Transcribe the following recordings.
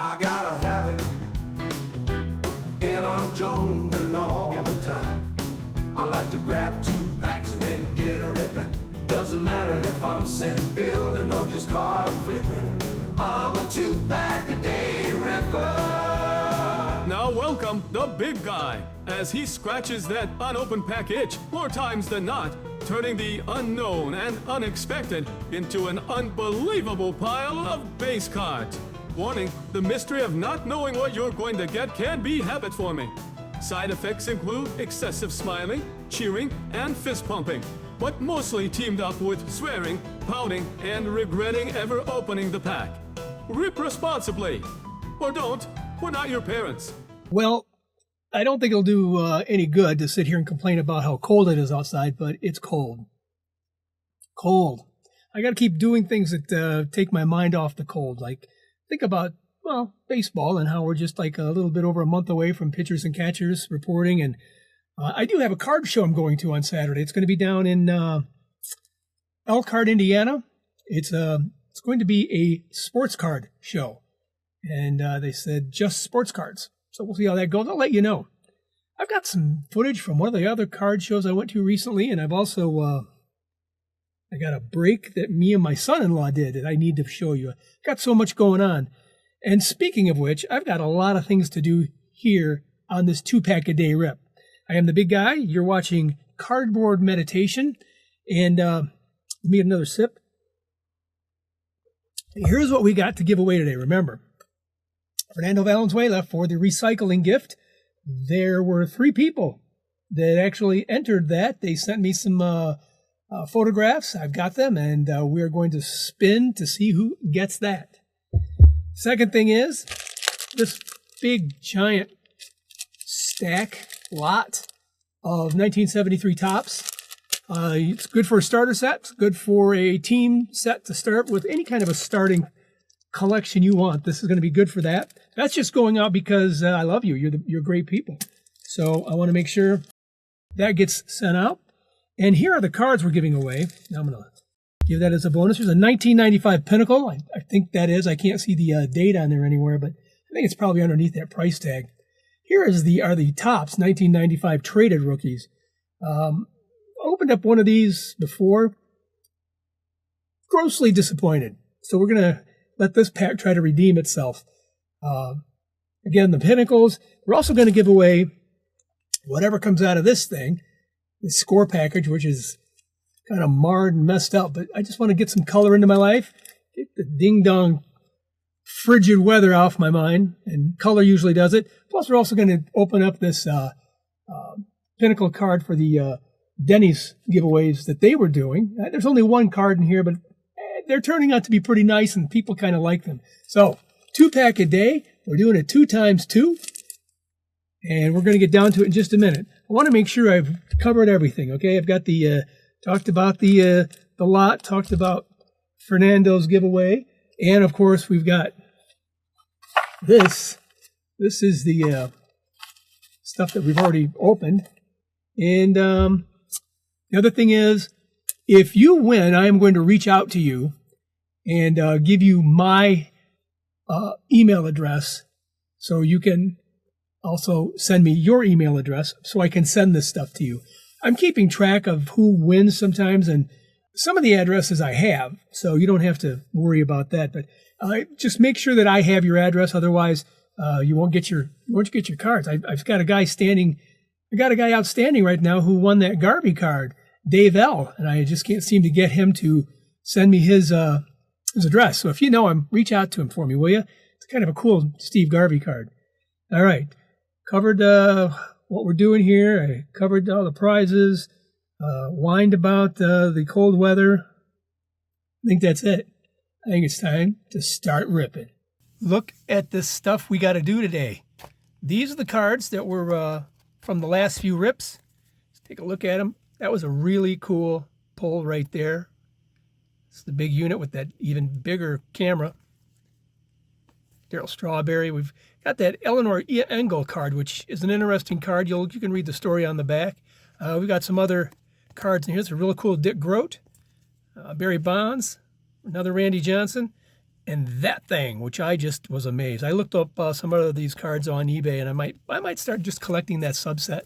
I gotta have it, and I'm jonesing all the time. I like to grab two packs and then get a ripping. Doesn't matter if I'm sitting building or just card flipping. I'm a two-pack-a-day ripper. Now welcome the big guy, as he scratches that unopened pack itch more times than not, turning the unknown and unexpected into an unbelievable pile of base cards. Warning, the mystery of not knowing what you're going to get can be habit-forming. Side effects include excessive smiling, cheering, and fist pumping, but mostly teamed up with swearing, pouting, and regretting ever opening the pack. Rip responsibly. Or don't. We're not your parents. Well, I don't think it'll do any good to sit here and complain about how cold it is outside, but it's cold. Cold. I got to keep doing things that take my mind off the cold. Like, think about, well, baseball and how we're just like a little bit over a month away from pitchers and catchers reporting. And I do have a card show I'm going to on Saturday. It's going to be down in Elkhart, Indiana. It's going to be a sports card show. And they said just sports cards. So we'll see how that goes. I'll let you know. I've got some footage from one of the other card shows I went to recently, and I've also I got a break that me and my son-in-law did that I need to show you. Got so much going on. And speaking of which, I've got a lot of things to do here on this 2-pack-a-day rip. I am the big guy. You're watching Cardboard Meditation. And let me get another sip. Here's what we got to give away today. Remember, Fernando Valenzuela for the recycling gift. There were 3 people that actually entered that. They sent me some photographs. I've got them, and we're going to spin to see who gets that. Second thing is this big, giant lot of 1973 tops. It's good for a starter set. It's good for a team set to start with any kind of a starting collection you want. This is going to be good for that. That's just going out because I love you. You're great people. So I want to make sure that gets sent out. And here are the cards we're giving away. Now I'm going to give that as a bonus. There's a 1995 Pinnacle. I think that is. I can't see the date on there anywhere, but I think it's probably underneath that price tag. Here are the Topps 1995 traded rookies. I opened up one of these before. Grossly disappointed. So we're going to let this pack try to redeem itself. Again, the Pinnacles. We're also going to give away whatever comes out of this thing, the score package, which is kind of marred and messed up, but I just want to get some color into my life, get the ding-dong frigid weather off my mind, and color usually does it. Plus, we're also going to open up this Pinnacle card for the Denny's giveaways that they were doing. There's only one card in here, but they're turning out to be pretty nice, and people kind of like them. So, 2-pack a day. We're doing it 2 times 2, and we're going to get down to it in just a minute. I want to make sure I've covered everything. Okay, I've got the talked about the lot, talked about Fernando's giveaway, and of course we've got this. This is the stuff that we've already opened, and the other thing is, if you win, I am going to reach out to you and give you my email address so you can also send me your email address so I can send this stuff to you. I'm keeping track of who wins sometimes, and some of the addresses I have, so you don't have to worry about that. But just make sure that I have your address, otherwise you won't get your cards. I've got a guy outstanding right now who won that Garvey card, Dave L, and I just can't seem to get him to send me his address. So if you know him, reach out to him for me, will you? It's kind of a cool Steve Garvey card. All right. Covered what we're doing here. I covered all the prizes, whined about the cold weather. I think that's it. I think it's time to start ripping. Look at this stuff we got to do today. These are the cards that were from the last few rips. Let's take a look at them. That was a really cool pull right there. It's the big unit with that even bigger camera. Daryl Strawberry. We've got that Eleanor Engel card, which is an interesting card. You can read the story on the back. We've got some other cards in here. It's a really cool Dick Groat, Barry Bonds, another Randy Johnson, and that thing, which I just was amazed. I looked up some of these cards on eBay, and I might start just collecting that subset.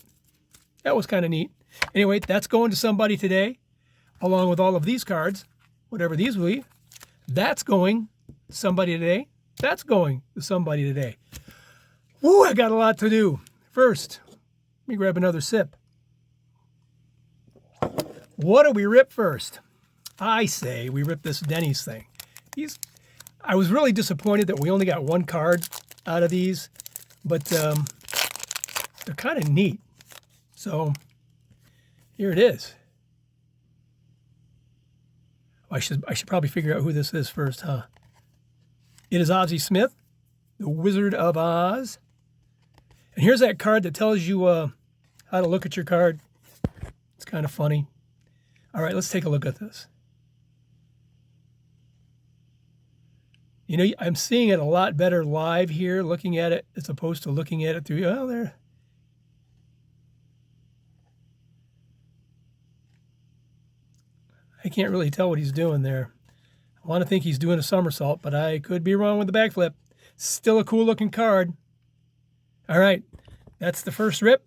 That was kind of neat. Anyway, that's going to somebody today, along with all of these cards, whatever these will be. That's going to somebody today. That's going to somebody today. Woo, I got a lot to do. First, let me grab another sip. What do we rip first? I say we rip this Denny's thing. I was really disappointed that we only got one card out of these, but they're kind of neat. So here it is. I should probably figure out who this is first, huh? It is Ozzie Smith, the Wizard of Oz. And here's that card that tells you how to look at your card. It's kind of funny. All right, let's take a look at this. You know, I'm seeing it a lot better live here, looking at it, as opposed to looking at it through, oh, there. I can't really tell what he's doing there. I want to think he's doing a somersault, but I could be wrong with the backflip. Still a cool looking card. All right, that's the first rip.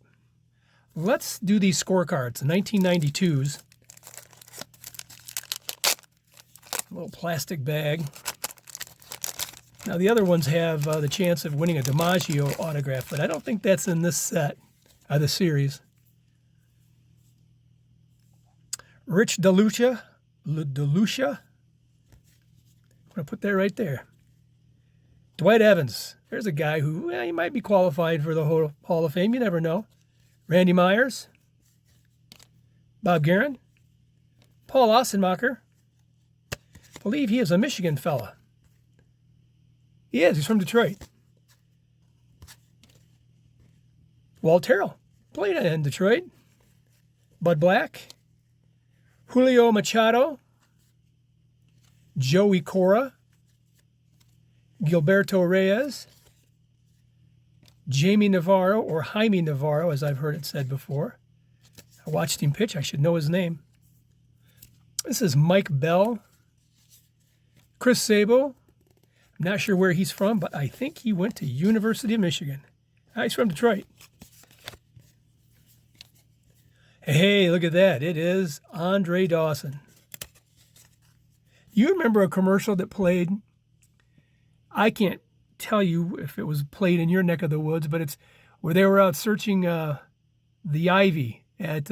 Let's do these scorecards, the 1992s. A little plastic bag. Now, the other ones have the chance of winning a DiMaggio autograph, but I don't think that's in this set, the series. Rich DeLucia. I'm going to put that right there. Dwight Evans. There's a guy who, he might be qualified for the Hall of Fame. You never know. Randy Myers. Bob Guerin. Paul Ossenmacher. I believe he is a Michigan fella. He is. He's from Detroit. Walt Terrell. Played in Detroit. Bud Black. Julio Machado. Joey Cora. Gilberto Reyes. Jamie Navarro, or Jaime Navarro, as I've heard it said before. I watched him pitch. I should know his name. This is Mike Bell. Chris Sabo. I'm not sure where he's from, but I think he went to University of Michigan. He's from Detroit. Hey, look at that. It is Andre Dawson. You remember a commercial that played? I can't tell you if it was played in your neck of the woods, but it's where they were out searching the ivy at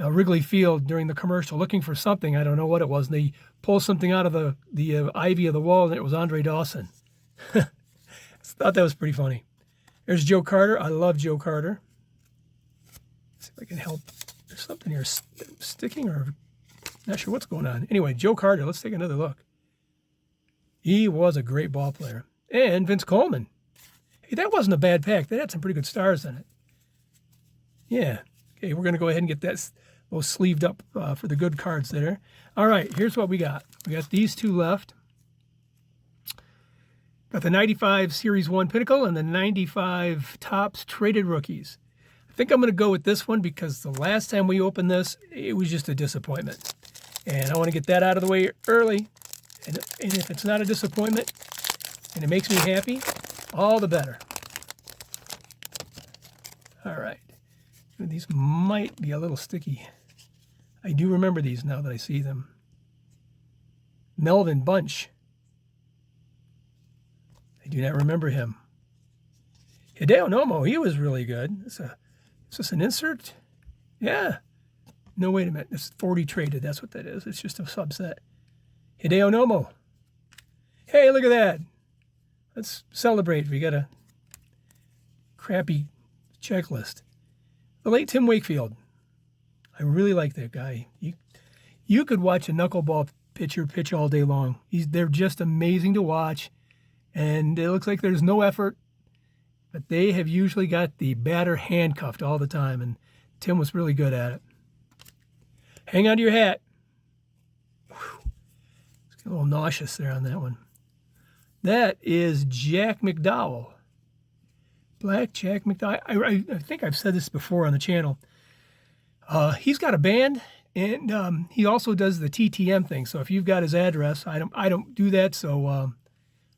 Wrigley Field during the commercial, looking for something. I don't know what it was. And they pulled something out of the ivy of the wall, and it was Andre Dawson. I thought that was pretty funny. There's Joe Carter. I love Joe Carter. Let's see if I can help. There's something here sticking, or not sure what's going on. Anyway, Joe Carter. Let's take another look. He was a great ball player. And Vince Coleman. Hey, that wasn't a bad pack. That had some pretty good stars in it. Yeah. Okay, we're going to go ahead and get those sleeved up for the good cards there. All right, here's what we got. We got these two left. Got the 95 Series 1 Pinnacle and the 95 Topps Traded Rookies. I think I'm going to go with this one because the last time we opened this, it was just a disappointment. And I want to get that out of the way early. And if it's not a disappointment and it makes me happy, all the better. All right. These might be a little sticky. I do remember these now that I see them. Melvin Bunch. I do not remember him. Hideo Nomo, he was really good. Is this an insert? Yeah. No, wait a minute. It's 40 traded. That's what that is. It's just a subset. Hideo Nomo. Hey, look at that. Let's celebrate. We got a crappy checklist. The late Tim Wakefield. I really like that guy. You could watch a knuckleball pitcher pitch all day long. They're just amazing to watch. And it looks like there's no effort. But they have usually got the batter handcuffed all the time. And Tim was really good at it. Hang on to your hat. It's a little nauseous there on that one. That is Jack McDowell. Black Jack McDowell. I think I've said this before on the channel. He's got a band, And he also does the TTM thing. So if you've got his address, I don't do that, so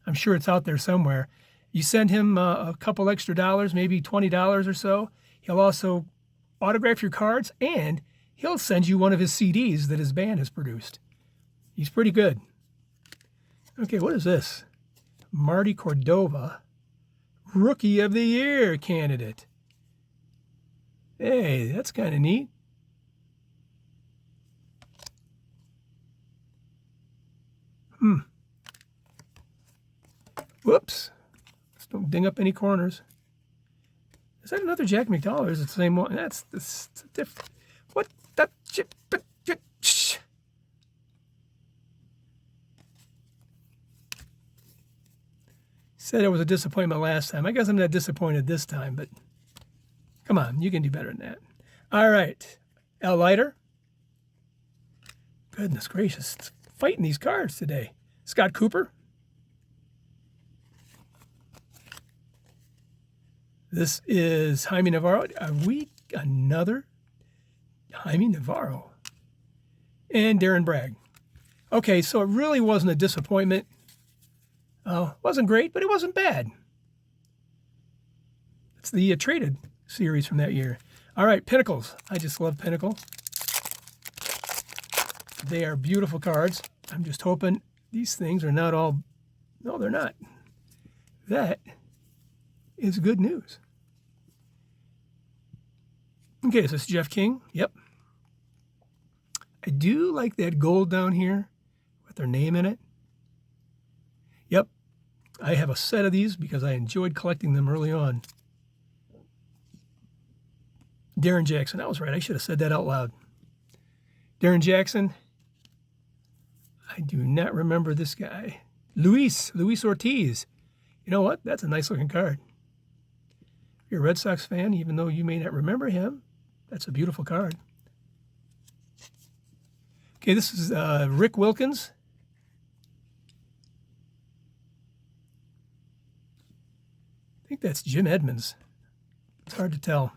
I'm sure it's out there somewhere. You send him a couple extra dollars, maybe $20 or so. He'll also autograph your cards, and he'll send you one of his CDs that his band has produced. He's pretty good. Okay, what is this? Marty Cordova, Rookie of the Year candidate. Hey, that's kind of neat. Whoops. Just don't ding up any corners. Is that another Jack McDowell, or is it the same one? That's different. What the... Said it was a disappointment last time. I guess I'm not disappointed this time, but come on, you can do better than that. All right. Al Leiter. Goodness gracious. Fighting these cards today. Scott Cooper. This is Jaime Navarro. Are we another Jaime Navarro? And Darren Bragg. Okay, so it really wasn't a disappointment. Wasn't great, but it wasn't bad. It's the traded series from that year. All right, Pinnacles. I just love Pinnacle. They are beautiful cards. I'm just hoping these things are not all... No, they're not. That is good news. Okay, so it's Jeff King. Yep. I do like that gold down here with their name in it. Yep. I have a set of these because I enjoyed collecting them early on. Darren Jackson. I was right. I should have said that out loud. Darren Jackson. I do not remember this guy. Luis Ortiz. You know what? That's a nice looking card. If you're a Red Sox fan, even though you may not remember him, that's a beautiful card. Okay, this is Rick Wilkins. I think that's Jim Edmonds. It's hard to tell.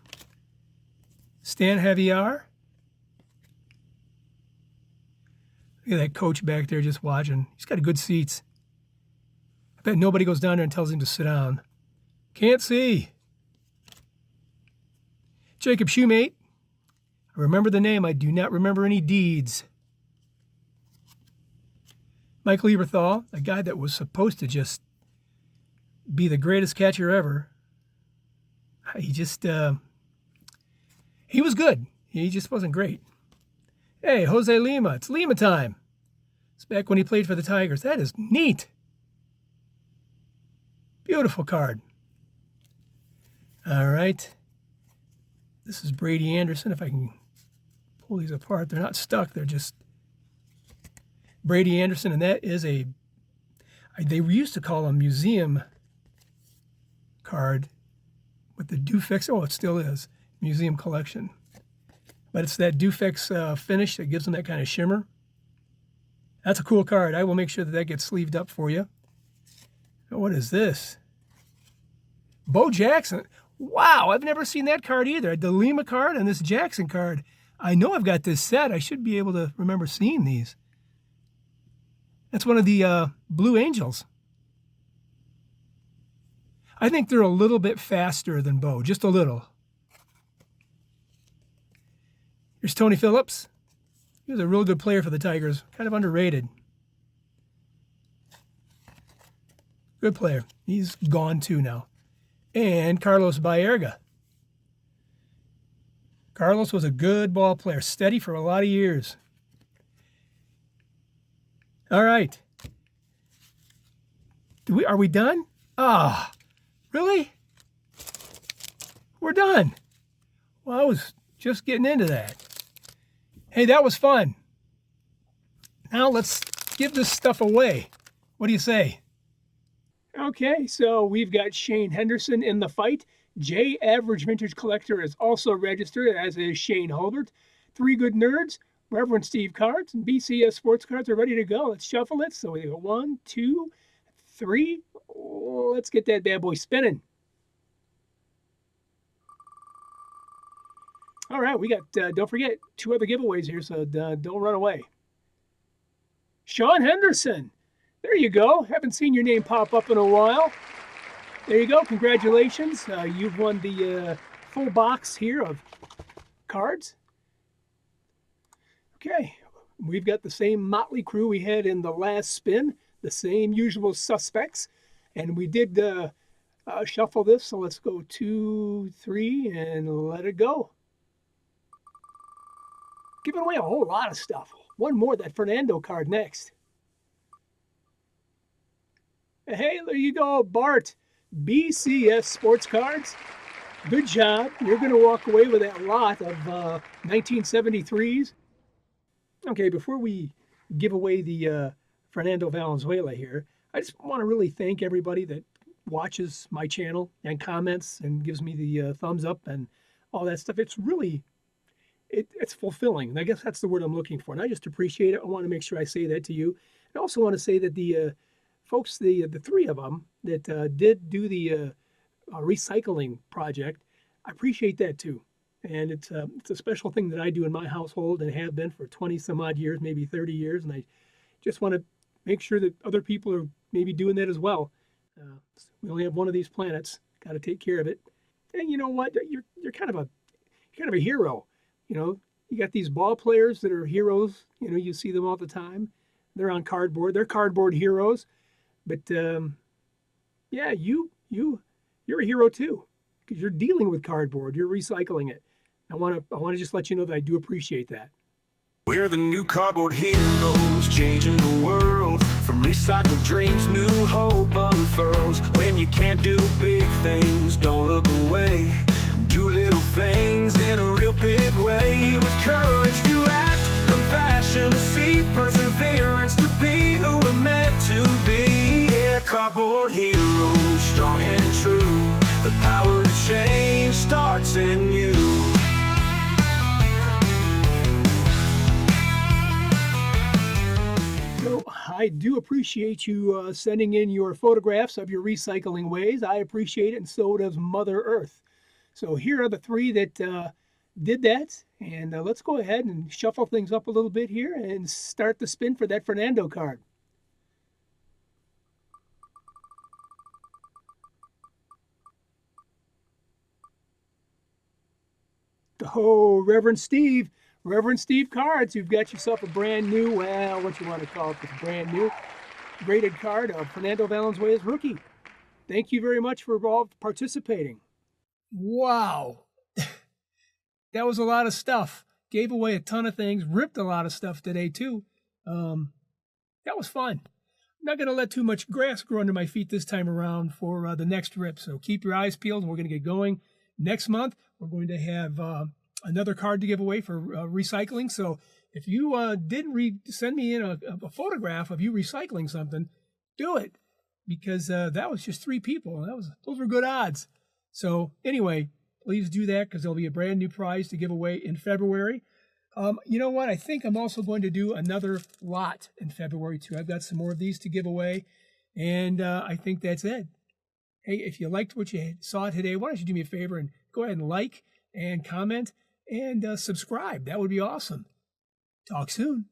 Stan Javier. Look at that coach back there just watching. He's got good seats. I bet nobody goes down there and tells him to sit down. Can't see. Jacob Shoemate. I remember the name. I do not remember any deeds. Mike Lieberthal, a guy that was supposed to just be the greatest catcher ever. He just, he was good. He just wasn't great. Hey, Jose Lima. It's Lima time. It's back when he played for the Tigers. That is neat. Beautiful card. All right. This is Brady Anderson. If I can pull these apart, they're not stuck. They're just Brady Anderson, and that is a, they used to call a museum card with the Dufex. Oh, it still is. Museum collection. But it's that Dufex finish that gives them that kind of shimmer. That's a cool card. I will make sure that that gets sleeved up for you. Oh, what is this? Bo Jackson. Wow, I've never seen that card either. The Lima card and this Jackson card. I know I've got this set. I should be able to remember seeing these. That's one of the Blue Angels. I think they're a little bit faster than Bo, just a little. Here's Tony Phillips. He was a real good player for the Tigers, kind of underrated. Good player. He's gone too now. And Carlos Baerga. Carlos was a good ball player, steady for a lot of years. All right. Are we done? Ah, really? We're done. Well, I was just getting into that. Hey, that was fun. Now let's give this stuff away. What do you say? Okay, so we've got Shane Henderson in the fight. J Average Vintage Collector is also registered, as is Shane Hulbert. Three Good Nerds, Reverend Steve Cards, and BCS Sports Cards are ready to go. Let's shuffle it. So we go 1, 2, 3. Let's get that bad boy spinning. All right, we got, don't forget, 2 other giveaways here, so don't run away. Sean Henderson. There you go. Haven't seen your name pop up in a while. There you go. Congratulations. You've won the full box here of cards. Okay. We've got the same motley crew we had in the last spin, the same usual suspects. And we did shuffle this, so let's go 2, 3, and let it go. Giving away a whole lot of stuff. One more, that Fernando card next. Hey, there you go, Bart. BCS Sports Cards. Good job. You're going to walk away with that lot of 1973s. Okay, before we give away the Fernando Valenzuela here, I just want to really thank everybody that watches my channel and comments and gives me the thumbs up and all that stuff. It's really, it's fulfilling. And I guess that's the word I'm looking for. And I just appreciate it. I want to make sure I say that to you. I also want to say that the folks, the 3 of them that did do the recycling project, I appreciate that too. And it's a special thing that I do in my household and have been for 20 some odd years, maybe 30 years. And I just want to make sure that other people are maybe doing that as well. We only have one of these planets. Got to take care of it. And you know what? You're kind of a hero. You know, you got these ball players that are heroes. You know, you see them all the time. They're on cardboard. They're cardboard heroes. But yeah, you're a hero too, because you're dealing with cardboard. You're recycling it. I want to just let you know that I do appreciate that. We're the new cardboard heroes, changing the world. From recycled dreams, new hope unfurls. When you can't do big things, don't look away. Do little things in a real big way. With courage to act, compassion to see, perseverance to be who we're meant to be. Yeah, cardboard heroes, strong and true. The power to change starts in you. So I do appreciate you sending in your photographs of your recycling ways. I appreciate it, and so does Mother Earth. So here are the 3 that did that. And let's go ahead and shuffle things up a little bit here and start the spin for that Fernando card. Oh, Reverend Steve Cards, you've got yourself a brand new, well, what you want to call it, it's brand new graded card of Fernando Valenzuela's rookie. Thank you very much for all participating. Wow. That was a lot of stuff. Gave away a ton of things, ripped a lot of stuff today too. That was fun. I'm not going to let too much grass grow under my feet this time around for the next rip. So keep your eyes peeled and we're going to get going. Next month, we're going to have another card to give away for recycling. So if you didn't send me in a photograph of you recycling something, do it, because that was just 3 people. Those were good odds. So anyway, please do that, because there'll be a brand new prize to give away in February. You know what? I think I'm also going to do another lot in February too. I've got some more of these to give away, and I think that's it. Hey, if you liked what you saw today, why don't you do me a favor and go ahead and like and comment and subscribe. That would be awesome. Talk soon.